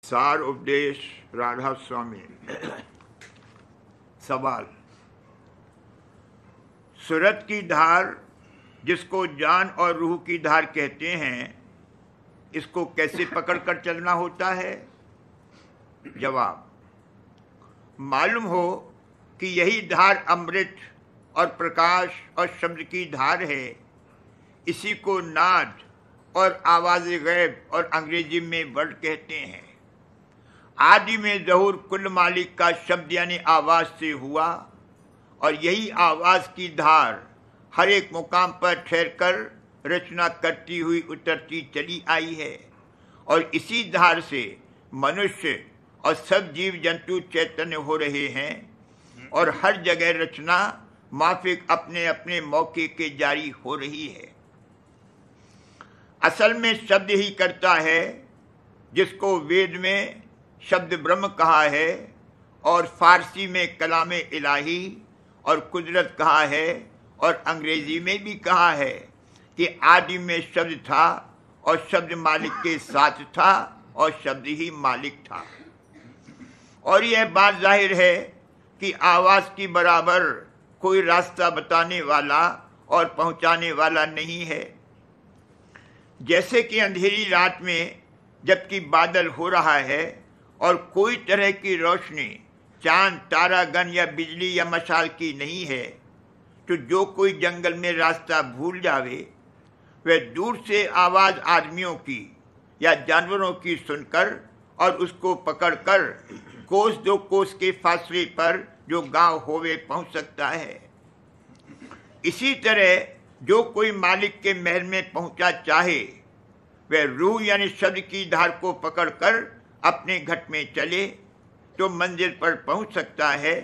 सार उपदेश राधा स्वामी। सवाल, सूरत की धार जिसको जान और रूह की धार कहते हैं, इसको कैसे पकड़कर चलना होता है? जवाब, मालूम हो कि यही धार अमृत और प्रकाश और शब्द की धार है। इसी को नाद और आवाज़ गैब और अंग्रेजी में वर्ड कहते हैं। आदि में ज़हूर कुल मालिक का शब्द यानी आवाज़ से हुआ, और यही आवाज़ की धार हर एक मुकाम पर ठहरकर रचना करती हुई उतरती चली आई है। और इसी धार से मनुष्य और सब जीव जंतु चैतन्य हो रहे हैं, और हर जगह रचना माफिक अपने अपने मौके के जारी हो रही है। असल में शब्द ही करता है, जिसको वेद में शब्द ब्रह्म कहा है, और फारसी में कलामे इलाही और कुदरत कहा है, और अंग्रेजी में भी कहा है कि आदि में शब्द था और शब्द मालिक के साथ था और शब्द ही मालिक था। और यह बात जाहिर है कि आवाज़ की बराबर कोई रास्ता बताने वाला और पहुंचाने वाला नहीं है। जैसे कि अंधेरी रात में जबकि बादल हो रहा है और कोई तरह की रोशनी चांद तारागण या बिजली या मशाल की नहीं है, तो जो कोई जंगल में रास्ता भूल जावे, वह दूर से आवाज़ आदमियों की या जानवरों की सुनकर और उसको पकड़कर कोस दो कोस के फासले पर जो गांव होवे पहुंच सकता है। इसी तरह जो कोई मालिक के महल में पहुंचा चाहे, वह रूह यानी शब्द की धार को पकड़कर अपने घट में चले तो मंजिल पर पहुंच सकता है।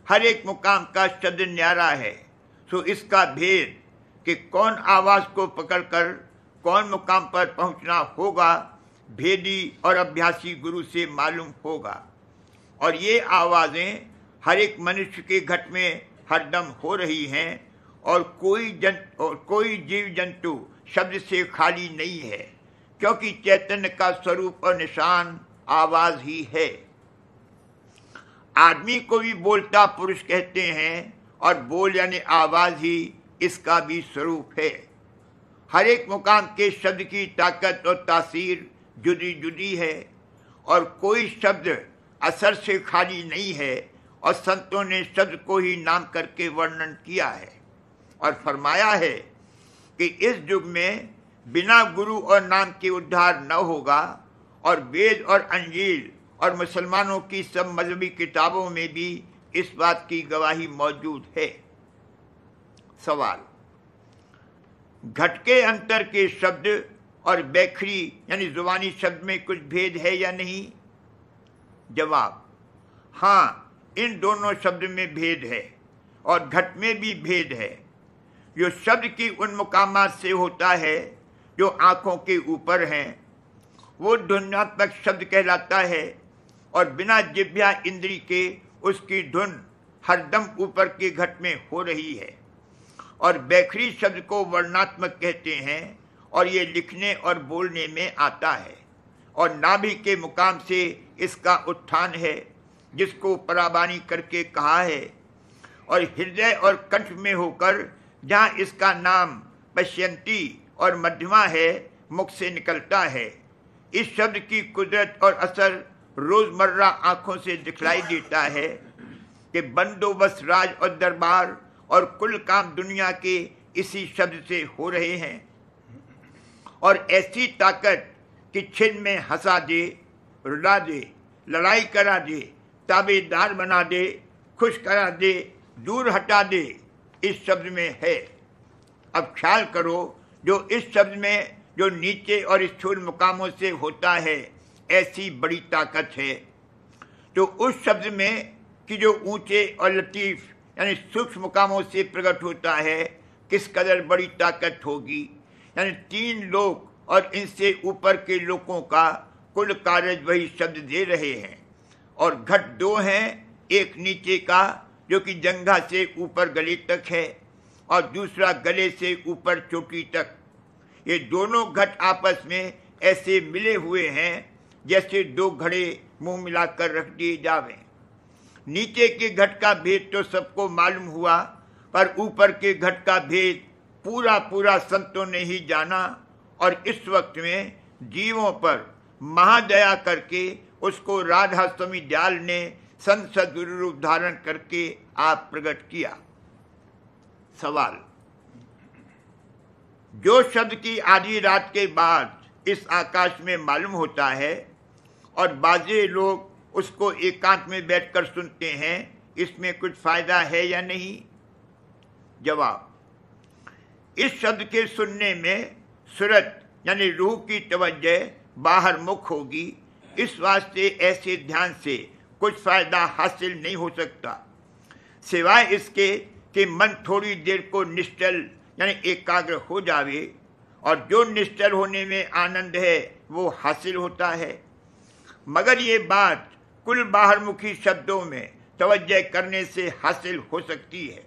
हर एक मुकाम का शब्द न्यारा है, सो इसका भेद कि कौन आवाज़ को पकड़कर कौन मुकाम पर पहुंचना होगा, भेदी और अभ्यासी गुरु से मालूम होगा। और ये आवाज़ें हर एक मनुष्य के घट में हरदम हो रही हैं, और कोई जीव जंतु शब्द से खाली नहीं है, क्योंकि चैतन्य का स्वरूप और निशान आवाज़ ही है। आदमी को भी बोलता पुरुष कहते हैं, और बोल यानी आवाज़ ही इसका भी स्वरूप है। हर एक मुकाम के शब्द की ताकत और तासीर जुदी जुदी है, और कोई शब्द असर से खाली नहीं है। और संतों ने शब्द को ही नाम करके वर्णन किया है और फरमाया है कि इस युग में बिना गुरु और नाम के उद्धार न होगा। और वेद और अंजील और मुसलमानों की सब मजहबी किताबों में भी इस बात की गवाही मौजूद है। सवाल, घट के अंतर के शब्द और बैखरी यानी जुबानी शब्द में कुछ भेद है या नहीं? जवाब, हाँ, इन दोनों शब्द में भेद है और घट में भी भेद है। जो शब्द की उन मुकामात से होता है जो आँखों के ऊपर हैं, वो ध्वन्यात्मक शब्द कहलाता है, और बिना जिह्वा इंद्री के उसकी धुन हरदम ऊपर के घट में हो रही है। और बैखरी शब्द को वर्णात्मक कहते हैं, और ये लिखने और बोलने में आता है, और नाभि के मुकाम से इसका उत्थान है, जिसको पराबानी करके कहा है। और हृदय और कंठ में होकर जहाँ इसका नाम पश्यंती और मध्यमा है, मुख से निकलता है। इस शब्द की कुदरत और असर रोजमर्रा आंखों से दिखलाई देता है कि बंदोबस्त राज और दरबार और कुल काम दुनिया के इसी शब्द से हो रहे हैं। और ऐसी ताकत कि छिन में हंसा दे, रुला दे, लड़ाई करा दे, ताबेदार बना दे, खुश करा दे, दूर हटा दे, इस शब्द में है। अब ख्याल करो, जो इस शब्द में जो नीचे और स्थूल मुकामों से होता है, ऐसी बड़ी ताकत है, तो उस शब्द में कि जो ऊंचे और लतीफ यानी सूक्ष्म मुकामों से प्रकट होता है, किस कदर बड़ी ताकत होगी। यानी 3 लोक और इनसे ऊपर के लोगों का कुल कार्य वही शब्द दे रहे हैं। और घट 2 हैं, एक नीचे का जो कि जंघा से ऊपर गले तक है, और दूसरा गले से ऊपर चोटी तक। ये दोनों घट आपस में ऐसे मिले हुए हैं जैसे दो घड़े मुंह मिलाकर रख दिए जावें। नीचे के घट का भेद तो सबको मालूम हुआ, पर ऊपर के घट का भेद पूरा पूरा संतों ने ही जाना, और इस वक्त में जीवों पर महादया करके उसको राधा स्वामी दयाल ने संत सद्गुरु रूप धारण करके आप प्रकट किया। सवाल, जो शब्द की आधी रात के बाद इस आकाश में मालूम होता है और बाजे लोग उसको एकांत में बैठकर सुनते हैं, इसमें कुछ फायदा है या नहीं? जवाब, इस शब्द के सुनने में सूरत यानी रूह की तवज्जो बाहर मुख होगी, इस वास्ते ऐसे ध्यान से कुछ फायदा हासिल नहीं हो सकता, सिवाय इसके कि मन थोड़ी देर को निश्चल यानी एकाग्र हो जावे, और जो निश्चल होने में आनंद है वो हासिल होता है। मगर ये बात कुल बाहरमुखी शब्दों में तवज्जो करने से हासिल हो सकती है।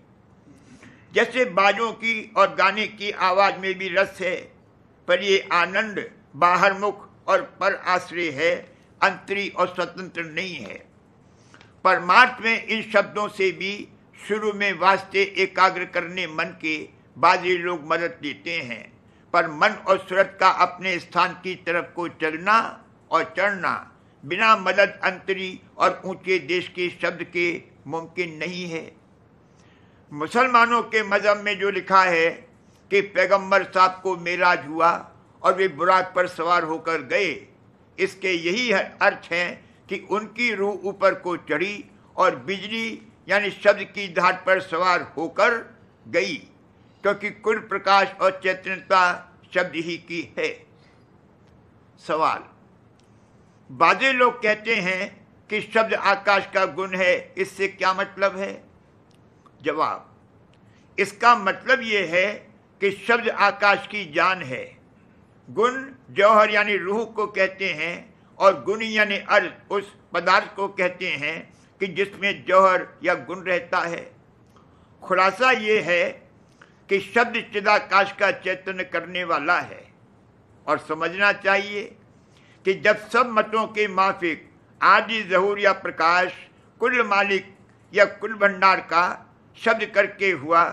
जैसे बाजों की और गाने की आवाज में भी रस है, पर ये आनंद बाहरमुख और पर आश्रय है, अंतरी और स्वतंत्र नहीं है। परमार्थ में इन शब्दों से भी शुरू में वास्ते एकाग्र करने मन के बाजी लोग मदद लेते हैं, पर मन और सूरत का अपने स्थान की तरफ को चलना और चढ़ना बिना मदद अंतरी और ऊंचे देश के शब्द के मुमकिन नहीं है। मुसलमानों के मजहब में जो लिखा है कि पैगंबर साहब को मेराज हुआ और वे बुराक पर सवार होकर गए, इसके यही अर्थ है कि उनकी रूह ऊपर को चढ़ी और बिजली यानी शब्द की धार पर सवार होकर गई, क्योंकि कुल प्रकाश और चैतन्यता शब्द ही की है। सवाल, बाजे लोग कहते हैं कि शब्द आकाश का गुण है, इससे क्या मतलब है? जवाब, इसका मतलब ये है कि शब्द आकाश की जान है। गुण जौहर यानी रूह को कहते हैं, और गुण यानी अर्थ उस पदार्थ को कहते हैं कि जिसमें जौहर या गुण रहता है। खुलासा ये है कि शब्द चिदाकाश का चैतन्य करने वाला है, और समझना चाहिए कि जब सब मतों के माफिक आदि ज़हूर या प्रकाश कुल मालिक या कुल भंडार का शब्द करके हुआ,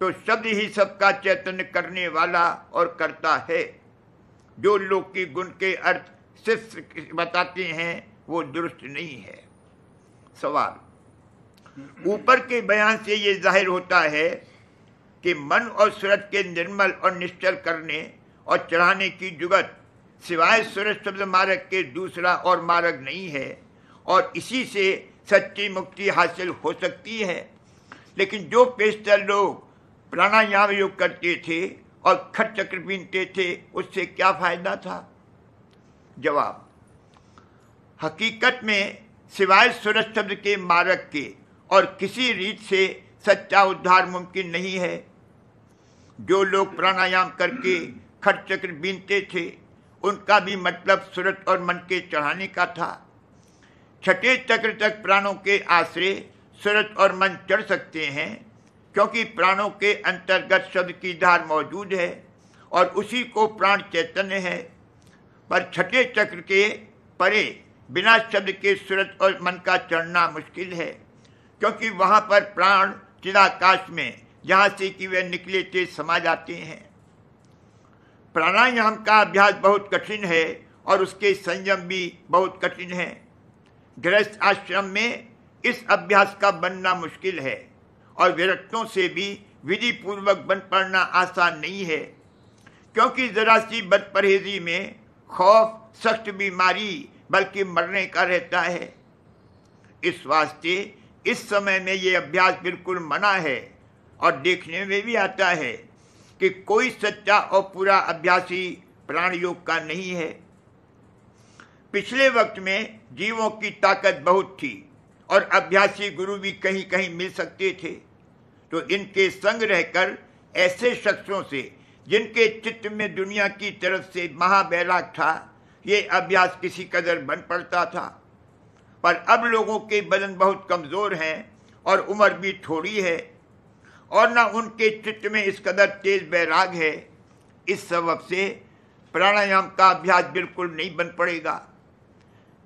तो शब्द ही सबका चैतन्य करने वाला और करता है। जो लोग की गुण के अर्थ सिर्फ बताते हैं वो दुरुस्त नहीं है। सवाल, ऊपर के बयान से ये जाहिर होता है कि मन और सूरत के निर्मल और निश्चल करने और चढ़ाने की जुगत सिवाय सूरत शब्द मार्ग के दूसरा और मार्ग नहीं है, और इसी से सच्ची मुक्ति हासिल हो सकती है। लेकिन जो पेशतर लोग प्राणायाम योग करते थे और खट चक्र बीनते थे, उससे क्या फायदा था? जवाब, हकीकत में सिवाय सूरत शब्द के मार्ग के और किसी रीत से सच्चा उद्धार मुमकिन नहीं है। जो लोग प्राणायाम करके खट चक्र बीनते थे, उनका भी मतलब सूरत और मन के चढ़ाने का था। छठे चक्र तक प्राणों के आश्रय सूरत और मन चढ़ सकते हैं, क्योंकि प्राणों के अंतर्गत शब्द की धार मौजूद है और उसी को प्राण चैतन्य है। पर छठे चक्र के परे बिना शब्द के सूरत और मन का चढ़ना मुश्किल है, क्योंकि वहाँ पर प्राण चिदाकाश में जहाँ से कि वे निकले थे समा जाते हैं। प्राणायाम का अभ्यास बहुत कठिन है और उसके संयम भी बहुत कठिन है। गृहस्थ आश्रम में इस अभ्यास का बनना मुश्किल है, और विरक्तों से भी विधि पूर्वक बन पड़ना आसान नहीं है, क्योंकि जरा सी बदपरहेजी में खौफ सख्त बीमारी बल्कि मरने का रहता है। इस वास्ते इस समय में ये अभ्यास बिल्कुल मना है, और देखने में भी आता है कि कोई सच्चा और पूरा अभ्यासी प्राण योग का नहीं है। पिछले वक्त में जीवों की ताकत बहुत थी और अभ्यासी गुरु भी कहीं कहीं मिल सकते थे, तो इनके संग रहकर ऐसे शख्सों से जिनके चित्त में दुनिया की तरफ से महावैराग था, ये अभ्यास किसी कदर बन पड़ता था। पर अब लोगों के बदन बहुत कमज़ोर हैं और उम्र भी थोड़ी है, और न उनके चित्त में इस कदर तेज वैराग है। इस सबब से प्राणायाम का अभ्यास बिल्कुल नहीं बन पड़ेगा।